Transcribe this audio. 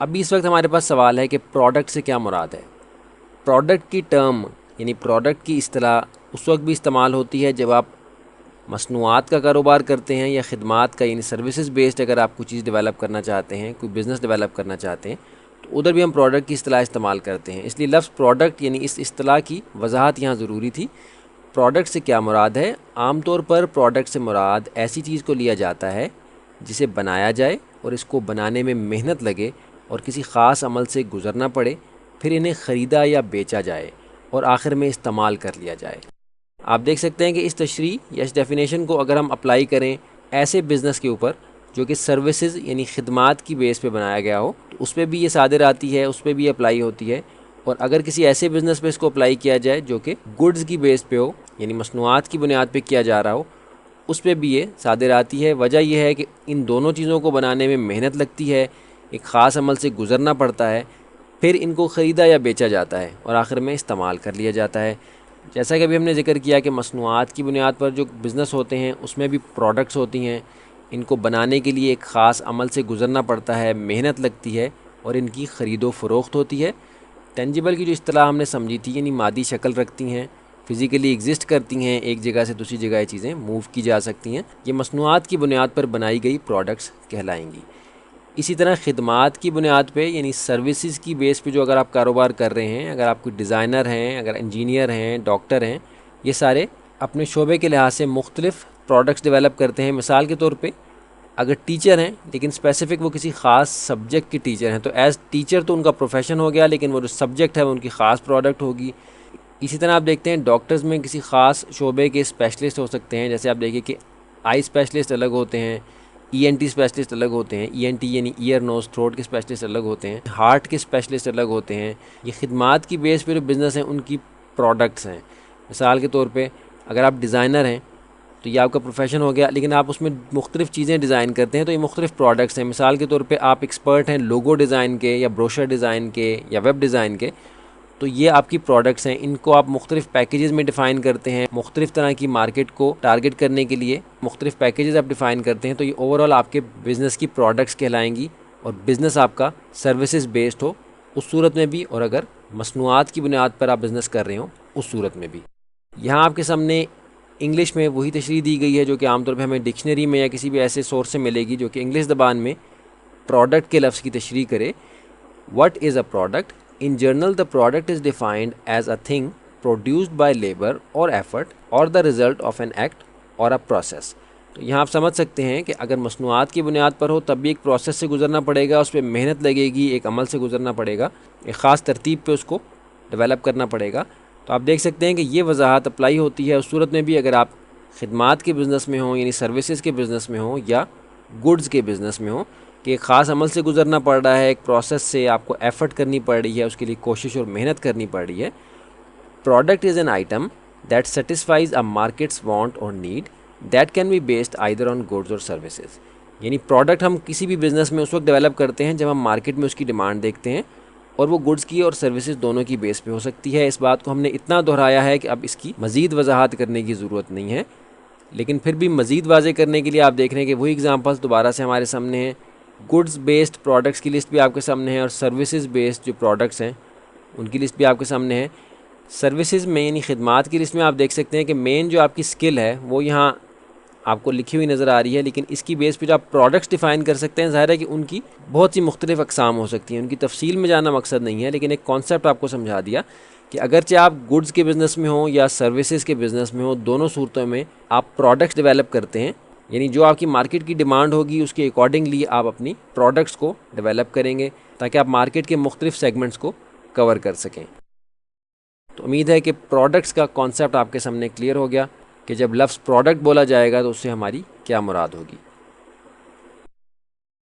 ابھی اس وقت ہمارے پاس سوال ہے کہ پروڈکٹ سے کیا مراد ہے۔ پروڈکٹ کی ٹرم یعنی پروڈکٹ کی اصطلاح اس وقت بھی استعمال ہوتی ہے جب آپ مصنوعات کا کاروبار کرتے ہیں یا خدمات کا، یعنی سروسز بیسڈ اگر آپ کوئی چیز ڈیولپ کرنا چاہتے ہیں، کوئی بزنس ڈیولپ کرنا چاہتے ہیں، تو ادھر بھی ہم پروڈکٹ کی اصطلاح استعمال کرتے ہیں۔ اس لیے لفظ پروڈکٹ یعنی اس اصطلاح کی وضاحت یہاں ضروری تھی۔ پروڈکٹ سے کیا مراد ہے؟ عام طور پر پروڈکٹ سے مراد ایسی چیز کو لیا جاتا ہے جسے بنایا جائے اور اس کو بنانے میں محنت لگے اور کسی خاص عمل سے گزرنا پڑے، پھر انہیں خریدا یا بیچا جائے اور آخر میں استعمال کر لیا جائے۔ آپ دیکھ سکتے ہیں کہ اس تشریح یا اس ڈیفینیشن کو اگر ہم اپلائی کریں ایسے بزنس کے اوپر جو کہ سروسز یعنی خدمات کی بیس پہ بنایا گیا ہو، تو اس پہ بھی یہ صادر آتی ہے، اس پہ بھی اپلائی ہوتی ہے۔ اور اگر کسی ایسے بزنس پہ اس کو اپلائی کیا جائے جو کہ گڈز کی بیس پہ ہو، یعنی مصنوعات کی بنیاد پہ کیا جا رہا ہو، اس پہ بھی یہ صادر آتی ہے۔ وجہ یہ ہے کہ ان دونوں چیزوں کو بنانے میں محنت لگتی ہے، ایک خاص عمل سے گزرنا پڑتا ہے، پھر ان کو خریدا یا بیچا جاتا ہے اور آخر میں استعمال کر لیا جاتا ہے۔ جیسا کہ ابھی ہم نے ذکر کیا کہ مصنوعات کی بنیاد پر جو بزنس ہوتے ہیں اس میں بھی پروڈکٹس ہوتی ہیں، ان کو بنانے کے لیے ایک خاص عمل سے گزرنا پڑتا ہے، محنت لگتی ہے اور ان کی خرید و فروخت ہوتی ہے۔ ٹینجیبل کی جو اصطلاح ہم نے سمجھی تھی، یعنی مادی شکل رکھتی ہیں، فزیکلی ایگزسٹ کرتی ہیں، ایک جگہ سے دوسری جگہ یہ چیزیں موو کی جا سکتی ہیں، یہ مصنوعات کی بنیاد پر بنائی گئی پروڈکٹس کہلائیں گی۔ اسی طرح خدمات کی بنیاد پہ یعنی سروسز کی بیس پہ جو اگر آپ کاروبار کر رہے ہیں، اگر آپ کوئی ڈیزائنر ہیں، اگر انجینئر ہیں، ڈاکٹر ہیں، یہ سارے اپنے شعبے کے لحاظ سے مختلف پروڈکٹس ڈیولپ کرتے ہیں۔ مثال کے طور پہ اگر ٹیچر ہیں لیکن اسپیسیفک وہ کسی خاص سبجیکٹ کے ٹیچر ہیں، تو ایز ٹیچر تو ان کا پروفیشن ہو گیا، لیکن وہ جو سبجیکٹ ہے وہ ان کی خاص پروڈکٹ ہوگی۔ اسی طرح آپ دیکھتے ہیں ڈاکٹرز میں کسی خاص شعبے کے اسپیشلسٹ ہو سکتے ہیں، جیسے آپ دیکھیں کہ آئی اسپیشلسٹ الگ ہوتے ہیں، ای این ٹی اسپیشلسٹ الگ ہوتے ہیں، ای این ٹی یعنی ایئر نوز تھروٹ کے اسپیشلسٹ الگ ہوتے ہیں، ہارٹ کے اسپیشلسٹ الگ ہوتے ہیں۔ یہ خدمات کی بیس پہ جو بزنس ہیں ان کی پروڈکٹس ہیں۔ مثال کے طور پہ اگر آپ ڈیزائنر ہیں تو یہ آپ کا پروفیشن ہو گیا، لیکن آپ اس میں مختلف چیزیں ڈیزائن کرتے ہیں، تو یہ مختلف پروڈکٹس ہیں۔ مثال کے طور پہ آپ ایکسپرٹ ہیں لوگو ڈیزائن کے یا بروشر ڈیزائن کے یا ویب ڈیزائن کے، تو یہ آپ کی پروڈکٹس ہیں۔ ان کو آپ مختلف پیکیجز میں ڈیفائن کرتے ہیں، مختلف طرح کی مارکیٹ کو ٹارگٹ کرنے کے لیے مختلف پیکیجز آپ ڈیفائن کرتے ہیں، تو یہ اوور آل آپ کے بزنس کی پروڈکٹس کہلائیں گی۔ اور بزنس آپ کا سروسز بیسڈ ہو اس صورت میں بھی، اور اگر مصنوعات کی بنیاد پر آپ بزنس کر رہے ہوں اس صورت میں بھی۔ یہاں آپ کے سامنے انگلش میں وہی تشریح دی گئی ہے جو کہ عام طور پہ ہمیں ڈکشنری میں یا کسی بھی ایسے سورس سے ملے گی جو کہ انگلش زبان میں پروڈکٹ کے لفظ کی تشریح کرے۔ What is a product? In general, the product is defined as a thing produced by labor or effort or the result of an act or a process. تو یہاں آپ سمجھ سکتے ہیں کہ اگر مصنوعات کی بنیاد پر ہو تب بھی ایک پروسیس سے گزرنا پڑے گا، اس پہ محنت لگے گی، ایک عمل سے گزرنا پڑے گا، ایک خاص ترتیب پہ اس کو ڈیولپ کرنا پڑے گا۔ تو آپ دیکھ سکتے ہیں کہ یہ وضاحت اپلائی ہوتی ہے اس صورت میں بھی اگر آپ خدمات کے بزنس میں ہوں، یعنی سروسز کے بزنس میں ہوں یا گڈز کے بزنس میں ہوں، کہ ایک خاص عمل سے گزرنا پڑ رہا ہے، ایک پروسیس سے آپ کو ایفرٹ کرنی پڑ رہی ہے، اس کے لیے کوشش اور محنت کرنی پڑ رہی ہے۔ Product is an item that satisfies a markets want اور need that can be based either on goods اور سروسز۔ یعنی پروڈکٹ ہم کسی بھی بزنس میں اس وقت ڈیولپ کرتے ہیں جب ہم مارکیٹ میں اس کی ڈیمانڈ دیکھتے ہیں، اور وہ گڈز کی اور سروسز دونوں کی بیس پہ ہو سکتی ہے۔ اس بات کو ہم نے اتنا دہرایا ہے کہ اب اس کی مزید وضاحت کرنے کی ضرورت نہیں ہے، لیکن پھر بھی مزید واضح کرنے کے لیے آپ دیکھ رہے ہیں کہ وہی ایگزامپلس دوبارہ سے ہمارے سامنے ہیں۔ گڈز بیسڈ پروڈکٹس کی لسٹ بھی آپ کے سامنے ہے، اور سروسز بیسڈ جو پروڈکٹس ہیں ان کی لسٹ بھی آپ کے سامنے ہے۔ سروسز میں یعنی خدمات کی لسٹ میں آپ دیکھ سکتے ہیں کہ مین جو آپ کی اسکل ہے وہ یہاں آپ کو لکھی ہوئی نظر آ رہی ہے، لیکن اس کی بیس پہ جو آپ پروڈکٹس ڈیفائن کر سکتے ہیں، ظاہر ہے کہ ان کی بہت سی مختلف اقسام ہو سکتی ہیں، ان کی تفصیل میں جانا مقصد نہیں ہے، لیکن ایک کانسیپٹ آپ کو سمجھا دیا کہ اگرچہ آپ گڈز کے بزنس میں ہوں یا سروسز کے بزنس میں ہوں، دونوں صورتوں میں آپ پروڈکٹس ڈیولپ کرتے ہیں، یعنی جو آپ کی مارکیٹ کی ڈیمانڈ ہوگی اس کے اکارڈنگلی آپ اپنی پروڈکٹس کو ڈیولپ کریں گے تاکہ آپ مارکیٹ کے مختلف سیگمنٹس کو کور کر سکیں۔ تو امید ہے کہ پروڈکٹس کا کانسیپٹ آپ کے سامنے کلیئر ہو گیا کہ جب لفظ پروڈکٹ بولا جائے گا تو اس سے ہماری کیا مراد ہوگی۔